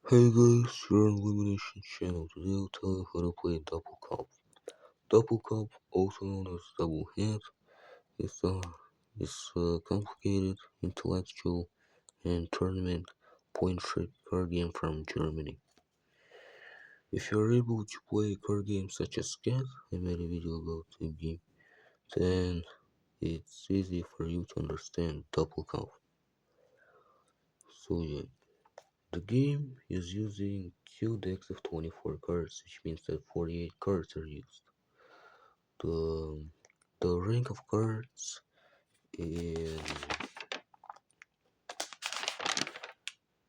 Hey guys, you're on Illumination channel. Today I'll tell you how to play Double Cup. Double Cup, also known as Double Hand, is a complicated, intellectual, and tournament point-and-click card game from Germany. If you're able to play card games such as Cat, I made a video about the game, then it's easy for you to understand Double Cup. So yeah. The game is using two decks of 24 cards, which means that 48 cards are used. The, the rank of cards in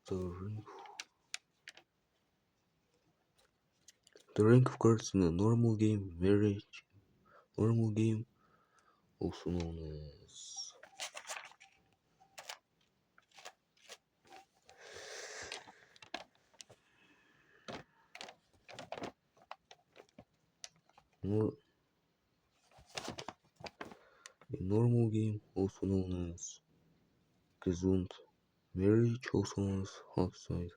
the rank, the rank of cards in a normal game, normal game, also known as nor, a normal game, also known as Gesund Marriage, also known as Hopside,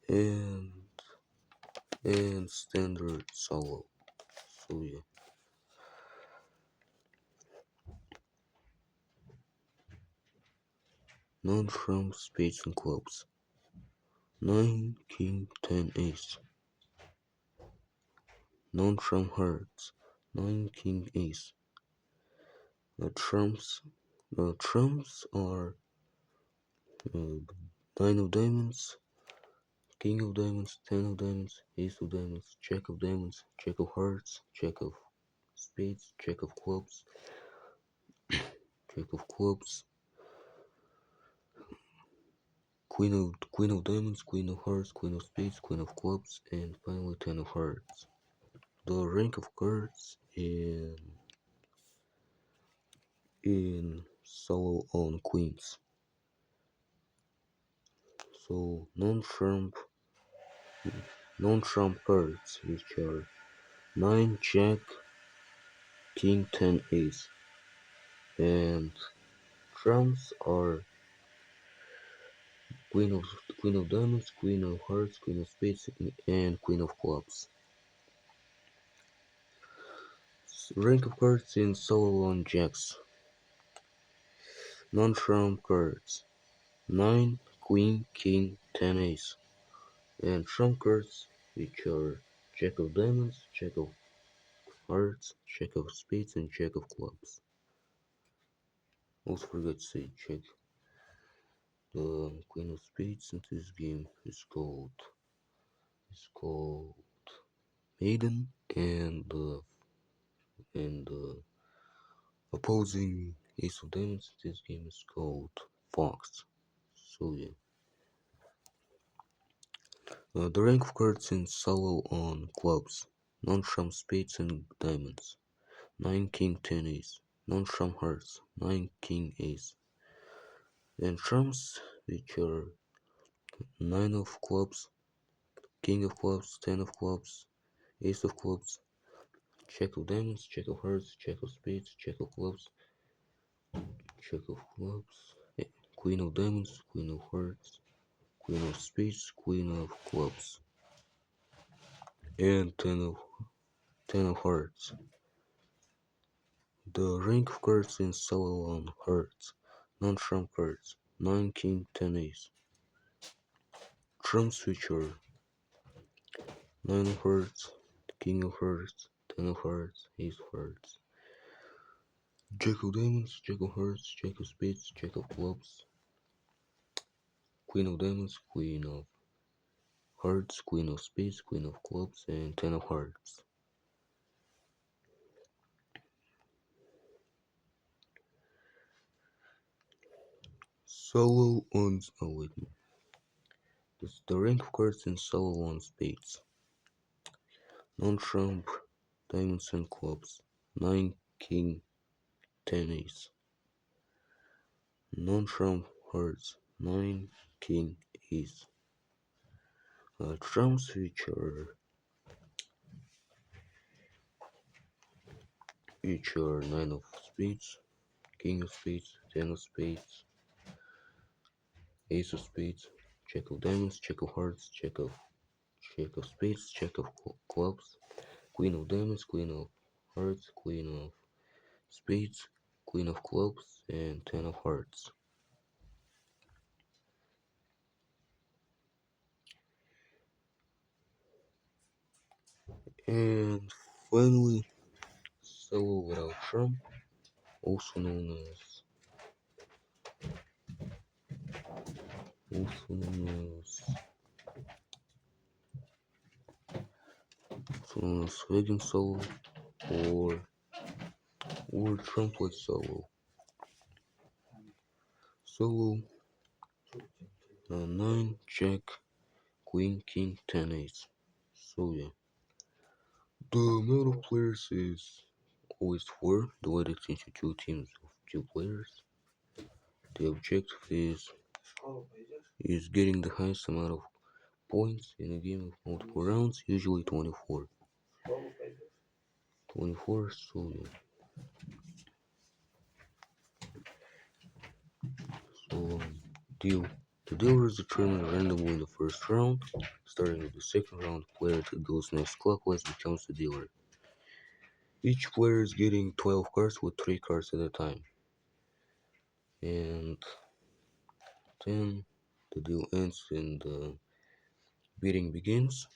and Standard Solo. So yeah. Non-trump spades and clubs. 9, king, 10, ace. Non-trump hearts. 9, king, ace. The trumps are uh, 9 of diamonds, king of diamonds, 10 of diamonds, ace of diamonds, jack of hearts, jack of spades, jack of clubs, queen of diamonds, queen of hearts, queen of spades, queen of clubs, and finally 10 of hearts. The rank of cards in solo on queens. So non-trump cards, which are 9 jack, king, 10 ace, and trumps are queen of diamonds, queen of hearts, queen of spades, and queen of clubs. Rank of cards in solo on jacks. Non-trump cards 9 queen, king, 10 ace, and trump cards, which are jack of diamonds, jack of hearts, jack of spades, and jack of clubs. Also forgot to say check the queen of spades in this game is called maiden, and the opposing ace of diamonds in this game is called fox. So yeah. The rank of cards in solo on clubs. Non-trump spades and diamonds. 9 king 10 ace. Non-trump hearts. 9 king ace. And trumps, which are 9 of clubs, king of clubs, 10 of clubs, ace of clubs, jack of diamonds, jack of hearts, jack of spades, queen of diamonds, queen of hearts, queen of spades, queen of clubs, and 10 of hearts. The rank of cards in solo on hearts. Non-trump cards. 9 king 10 ace. Trumps, which are 9 of hearts, king of hearts, 10 of hearts, ace of hearts, jack of diamonds, jack of hearts, jack of spades, jack of clubs, queen of diamonds, queen of hearts, queen of spades, queen of clubs, and 10 of hearts. Solo on the rank of cards in solo on spades. Non-trump diamonds and clubs. 9 king 10 ace. Non-trump hearts. 9 king ace. Trumps, which are 9 of spades, king of spades, 10 of spades, ace of spades, Jack of diamonds, Jack of hearts, Jack of spades, Jack of clubs, Queen of diamonds, Queen of hearts, Queen of spades, Queen of clubs, and Ten of hearts. And finally, solo without trump, also known as also known as Swagging solo or trumpet solo. Solo 9 Jack Queen King 10 Ace. So yeah, the amount of players is always 4, divided into 2 teams of 2 players. The objective is getting the highest amount of points in a game of multiple rounds, usually 24. 24, so yeah. So deal. The dealer is determined randomly in the first round. Starting with the second round, the player that goes next clockwise becomes the dealer. Each player is getting 12 cards with 3 cards at a time. And then the deal ends and the bidding begins.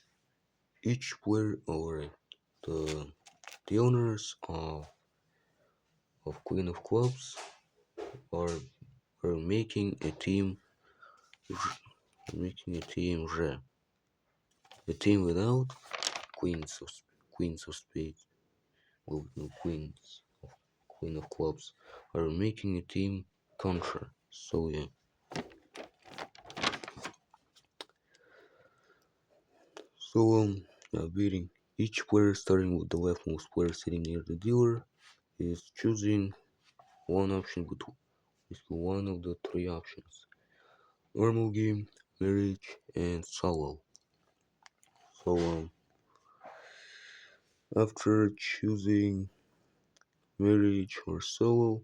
Each player or the owners of Queen of Clubs are making a team J. A team without queens of spades, well, no queen of clubs, are making a team contra. So yeah. So beating each player starting with the leftmost player sitting near the dealer is choosing one option between one of the 3 options: normal game, marriage, and solo. So after choosing marriage or solo,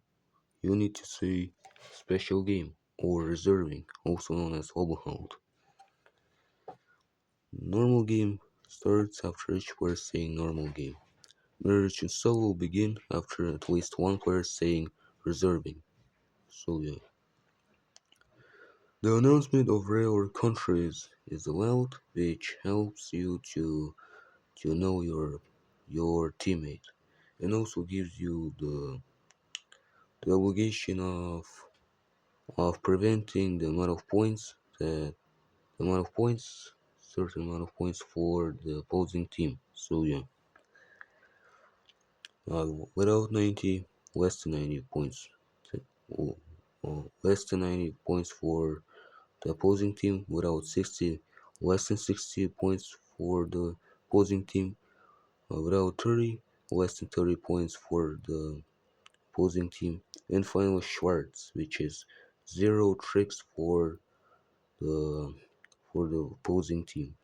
you need to say special game or reserving, also known as overhold. Normal game starts after each player saying normal game. Marriage and solo begin after at least one player saying reserving. So yeah. The announcement of rare countries is allowed, which helps you to know your teammate, and also gives you the obligation of preventing the amount of points that the amount of points certain amount of points for the opposing team. So yeah, without 90, less than 90 points, or, less than 90 points for the opposing team. Without 60, less than 60 points for the opposing team. Without 30, less than 30 points for the opposing team. And finally, Schwartz, which is 0 tricks the for the opposing team.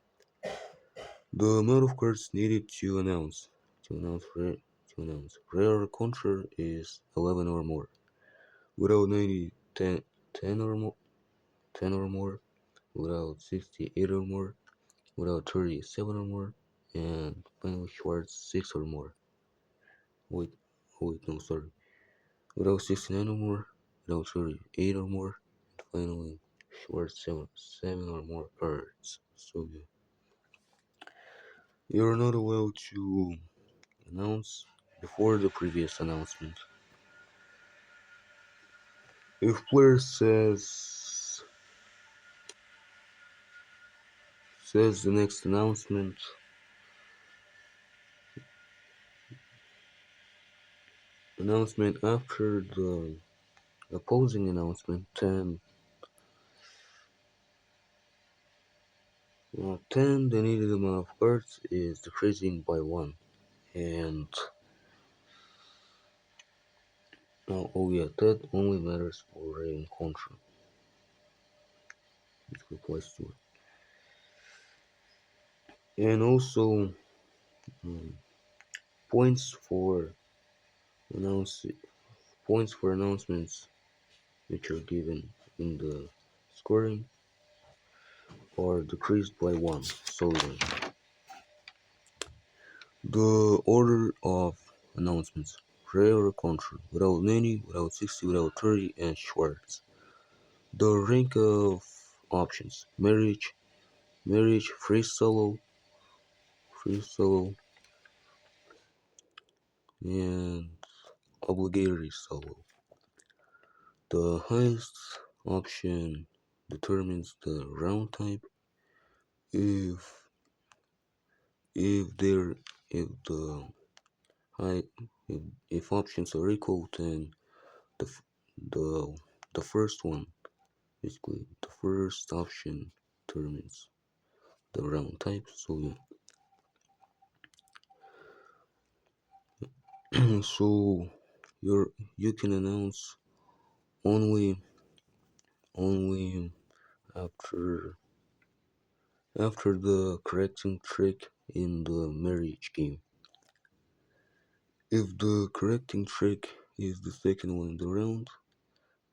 The amount of cards needed to announce rare contra is 11 or more. Without 90, 10 or more, 10 or more. Without 68 or more. Without 37 or more. And finally Schwartz 6 or more. Wait, no, sorry. Without 69 or more. Without 38 or more. And finally Schwartz 7 or more cards. So yeah. You're not allowed to announce before the previous announcement. If player says the next announcement after the opposing announcement, then the needed amount of cards is decreasing by 1. And oh yeah, that only matters for rating contra. Which applies to it. And also um, points for announce points for announcements which are given in the scoring are decreased by one. So the order of announcements: rare or contra, without many, without 60, without 30, and Schwartz. The rank of options: marriage, free solo, and obligatory solo. The highest option determines the round type. If if there if the high if options are equal, then the the the first one, basically the first option, determines the round type. So yeah. So you can announce only only after the correcting trick in the marriage game. If the correcting trick is the second one in the round,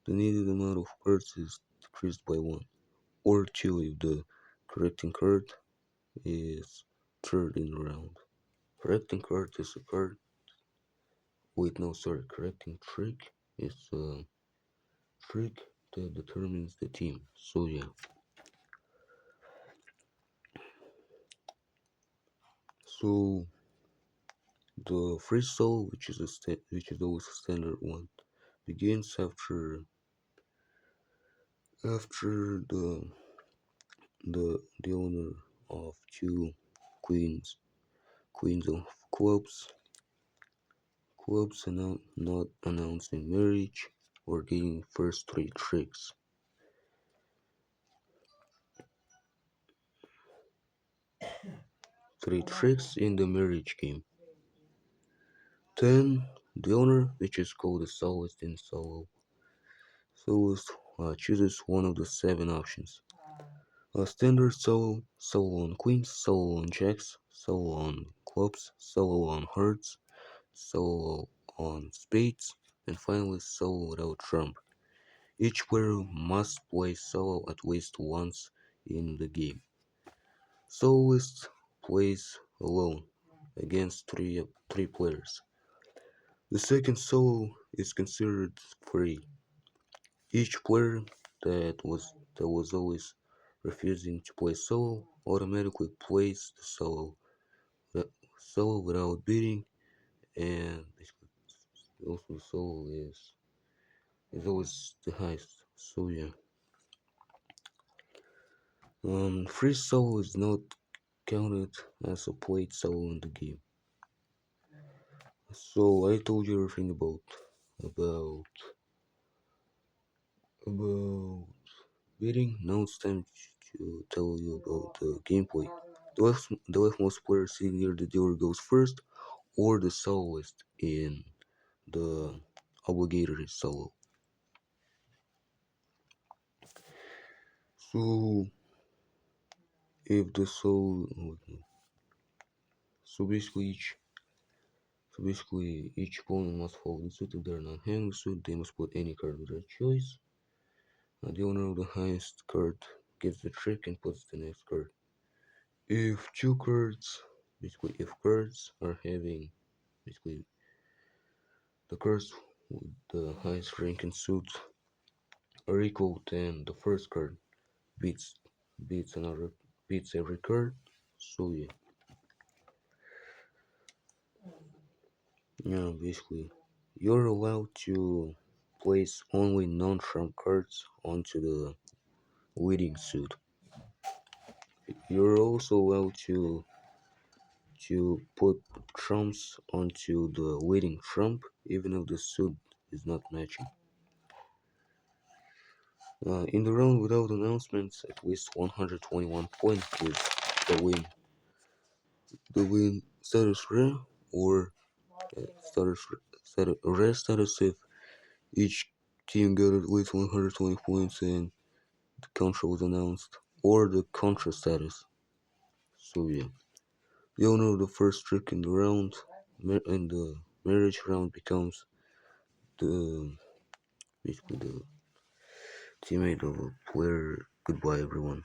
the needed amount of cards is decreased by one. Or two if the correcting card is third in the round. Correcting card is a card. Wait, no, sorry. Correcting trick is a trick that determines the team. So yeah. So the free solo, which is always a standard one, begins after the owner of two queens of clubs not announcing marriage or getting first three tricks. Three tricks in the marriage game. Then the owner, which is called the soloist in soloist, chooses one of the seven options. A standard solo on queens, solo on jacks, solo on clubs, solo on hearts, solo on spades, and finally solo without trump. Each player must play solo at least once in the game. Soloist plays alone against three players. The second solo is considered free. Each player that was always refusing to play solo automatically plays the solo without bidding, and also the solo is always the highest. So yeah, free solo is not counted as a played solo in the game. So I told you everything about about bidding. Now it's time to tell you about the gameplay. The leftmost player sitting near the dealer goes first, or the soloist in the obligatory solo. So if the solo, so basically each opponent must fold the suit. If they're not handling the suit, they must put any card of their choice. The owner of the highest card gets the trick and puts the next card. If two cards, basically if cards are having, basically the cards with the highest rank in suits are equal, then the first card beats beats another beats every card. So yeah, basically you're allowed to place only non-trump cards onto the leading suit. You're also allowed to put trumps onto the leading trump even if the suit is not matching. In the round without announcements, at least 121 points is the win. The win status rare or status rare status if each team got at least 120 points and the contra was announced, or the contra status. So yeah, the owner of the first trick in the round in the marriage round becomes the basically the teammate of a player. Goodbye, everyone.